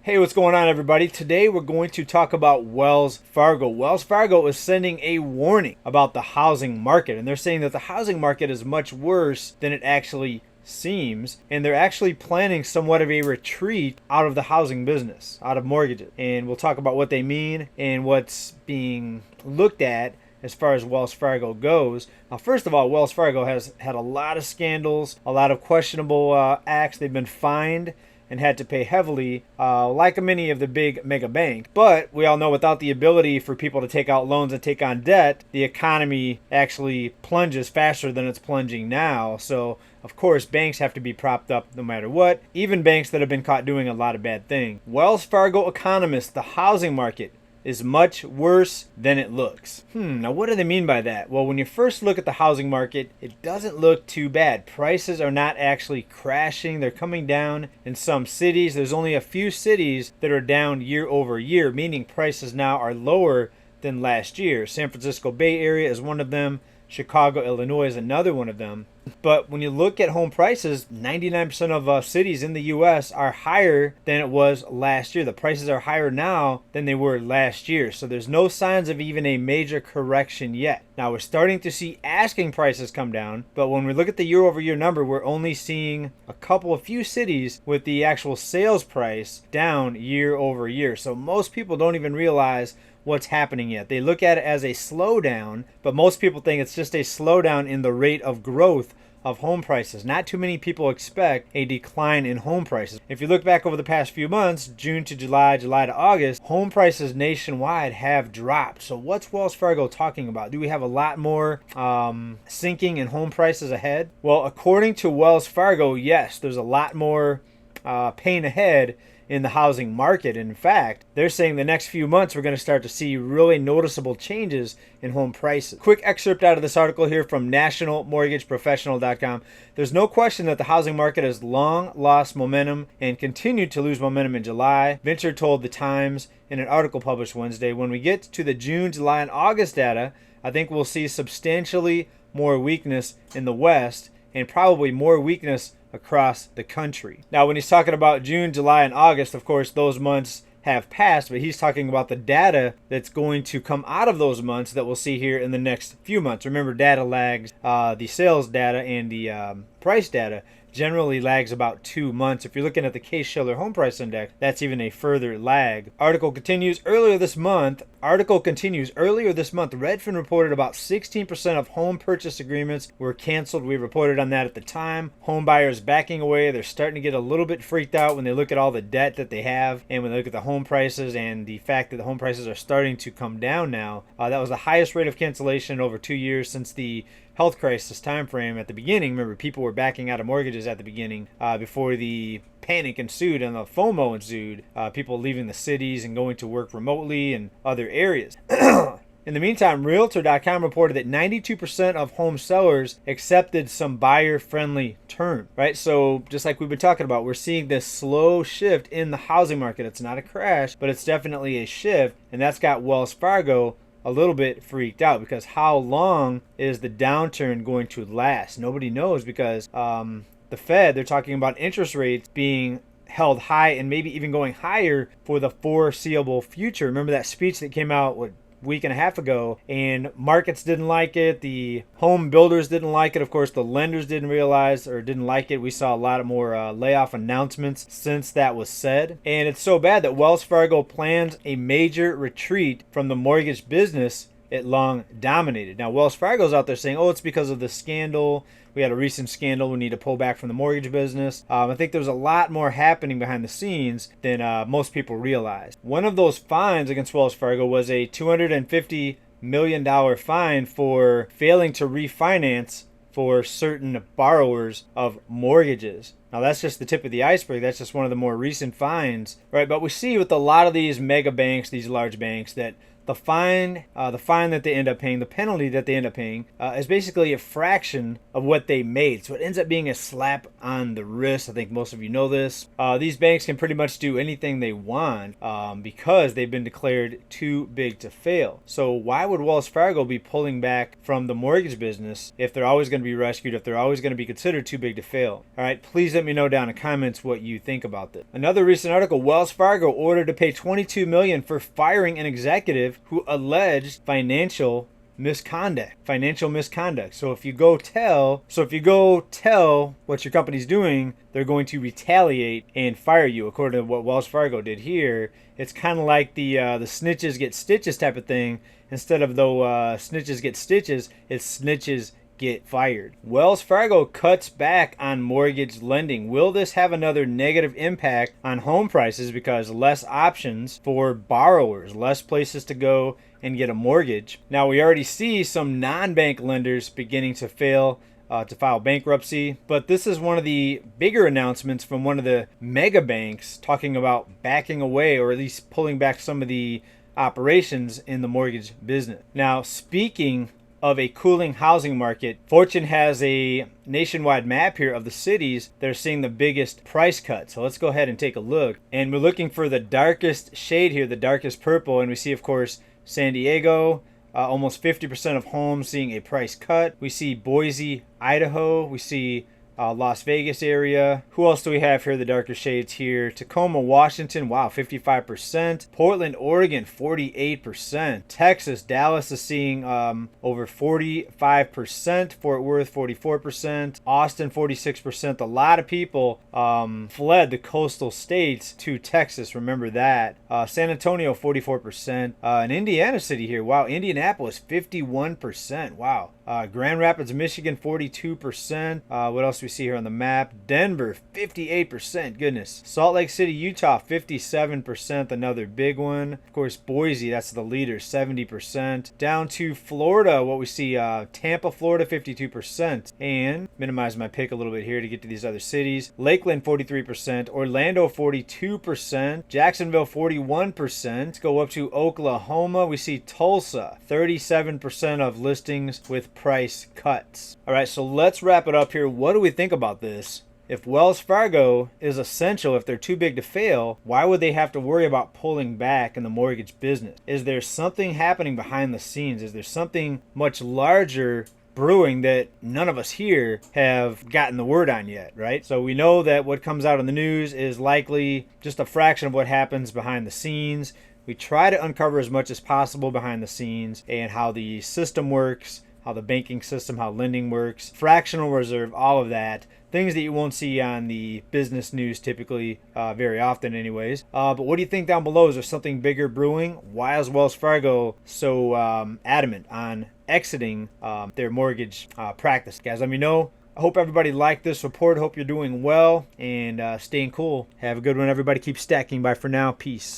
Hey, what's going on, everybody? Today we're going to talk about Wells Fargo. Wells Fargo is sending a warning about the housing market, and they're saying that the housing market is much worse than it actually seems, and they're actually planning somewhat of a retreat out of the housing business, out of mortgages. And we'll talk about what they mean and what's being looked at as far as Wells Fargo goes. Now, first of all, Wells Fargo has had a lot of scandals, a lot of questionable acts. They've been fined and had to pay heavily, like many of the big mega banks. But we all know without the ability for people to take out loans and take on debt, the economy actually plunges faster than it's plunging now. So, of course, banks have to be propped up no matter what, even banks that have been caught doing a lot of bad things. Wells Fargo economists, the housing market is much worse than it looks. Now what do they mean by that? Well, when you first look at the housing market, it doesn't look too bad. Prices are not actually crashing. They're coming down in some cities. There's only a few cities that are down year over year, meaning prices now are lower than last year. San Francisco Bay Area is one of them. Chicago, Illinois is another one of them. But when you look at home prices, 99% of cities in the U.S. are higher than it was last year. The prices are higher now than they were last year. So there's no signs of even a major correction yet. Now we're starting to see asking prices come down, but when we look at the year over year number, we're only seeing a few cities with the actual sales price down year over year. So most people don't even realize what's happening yet. They look at it as a slowdown, but most people think it's just a slowdown in the rate of growth of home prices. Not too many people expect a decline in home prices. If you look back over the past few months, June to July, July to August, home prices nationwide have dropped. So what's Wells Fargo talking about? Do we have a lot more sinking in home prices ahead? Well, according to Wells Fargo, yes, there's a lot more pain ahead in the housing market. In fact, they're saying the next few months we're going to start to see really noticeable changes in home prices. Quick excerpt out of this article here from nationalmortgageprofessional.com. There's no question that the housing market has long lost momentum and continued to lose momentum in July. Venture told the Times in an article published Wednesday, when we get to the June, July, and August data, I think we'll see substantially more weakness in the West and probably more weakness across the country. Now, when he's talking about June, July, and August, of course, those months have passed, but he's talking about the data that's going to come out of those months that we'll see here in the next few months. Remember, data lags, the sales data and the price data generally lags about 2 months. If you're looking at the Case-Shiller Home Price Index, that's even a further lag. Article continues, earlier this month, Redfin reported about 16% of home purchase agreements were canceled. We reported on that at the time. Home buyers backing away. They're starting to get a little bit freaked out when they look at all the debt that they have and when they look at the home prices and the fact that the home prices are starting to come down now. That was the highest rate of cancellation in over 2 years since the health crisis time frame at the beginning. Remember, people were backing out of mortgages at the beginning before the panic ensued and the FOMO ensued. People leaving the cities and going to work remotely and other areas. In the meantime, Realtor.com reported that 92% of home sellers accepted some buyer-friendly term, right? So just like we've been talking about, we're seeing this slow shift in the housing market. It's not a crash, but it's definitely a shift, and that's got Wells Fargo a little bit freaked out because how long is the downturn going to last? Nobody knows because the Fed, they're talking about interest rates being held high and maybe even going higher for the foreseeable future. Remember that speech that came out week and a half ago, and markets didn't like it, the home builders didn't like it, of course the lenders didn't realize or didn't like it. We saw a lot more layoff announcements since that was said, and it's so bad that Wells Fargo plans a major retreat from the mortgage business it long dominated. Now Wells Fargo's out there saying, oh, it's because of the scandal. We had a recent scandal. We need to pull back from the mortgage business. I think there's a lot more happening behind the scenes than most people realize. One of those fines against Wells Fargo was a $250 million fine for failing to refinance for certain borrowers of mortgages. Now that's just the tip of the iceberg. That's just one of the more recent fines, right? But we see with a lot of these mega banks, these large banks, that the fine that they end up paying, the penalty that they end up paying, is basically a fraction of what they made. So it ends up being a slap on the wrist. I think most of you know this. These banks can pretty much do anything they want because they've been declared too big to fail. So why would Wells Fargo be pulling back from the mortgage business if they're always going to be rescued, if they're always going to be considered too big to fail? All right, please let me know down in the comments what you think about this. Another recent article, Wells Fargo ordered to pay $22 million for firing an executive who alleged financial misconduct. So if you go tell what your company's doing, they're going to retaliate and fire you, according to what Wells Fargo did here. It's kind of like the snitches get stitches type of thing. Instead of snitches get stitches, it's snitches get fired. Wells Fargo cuts back on mortgage lending. Will this have another negative impact on home prices because less options for borrowers, less places to go and get a mortgage? Now, we already see some non-bank lenders beginning to fail to file bankruptcy, but this is one of the bigger announcements from one of the mega banks talking about backing away, or at least pulling back some of the operations in the mortgage business. Now, speaking of a cooling housing market, Fortune has a nationwide map here of the cities that are seeing the biggest price cut. So let's go ahead and take a look. And we're looking for the darkest shade here, the darkest purple. And we see, of course, San Diego, almost 50% of homes seeing a price cut. We see Boise, Idaho. We see Las Vegas area. Who else do we have here? The darker shades here. Tacoma, Washington. Wow, 55%. Portland, Oregon, 48%. Texas, Dallas is seeing over 45%. Fort Worth, 44%. Austin, 46%. A lot of people fled the coastal states to Texas. Remember that. San Antonio, 44%. And Indiana City here. Wow, Indianapolis, 51%. Wow. Grand Rapids, Michigan, 42%. What else do we see here on the map? Denver, 58%. Goodness. Salt Lake City, Utah, 57%. Another big one. Of course, Boise, that's the leader, 70%. Down to Florida, what we see, Tampa, Florida, 52%. And minimize my pick a little bit here to get to these other cities. Lakeland, 43%. Orlando, 42%. Jacksonville, 41%. Let's go up to Oklahoma. We see Tulsa, 37% of listings with price cuts. All right, so let's wrap it up here. What do we think about this? If Wells Fargo is essential, if they're too big to fail, why would they have to worry about pulling back in the mortgage business? Is there something happening behind the scenes? Is there something much larger brewing that none of us here have gotten the word on yet, right? So we know that what comes out in the news is likely just a fraction of what happens behind the scenes. We try to uncover as much as possible behind the scenes and how the system works, how the banking system, how lending works, fractional reserve, all of that. Things that you won't see on the business news typically, very often anyways. But what do you think down below? Is there something bigger brewing? Why is Wells Fargo so adamant on exiting their mortgage practice? Guys, let me know. I hope everybody liked this report. Hope you're doing well and staying cool. Have a good one, everybody. Keep stacking. Bye for now. Peace.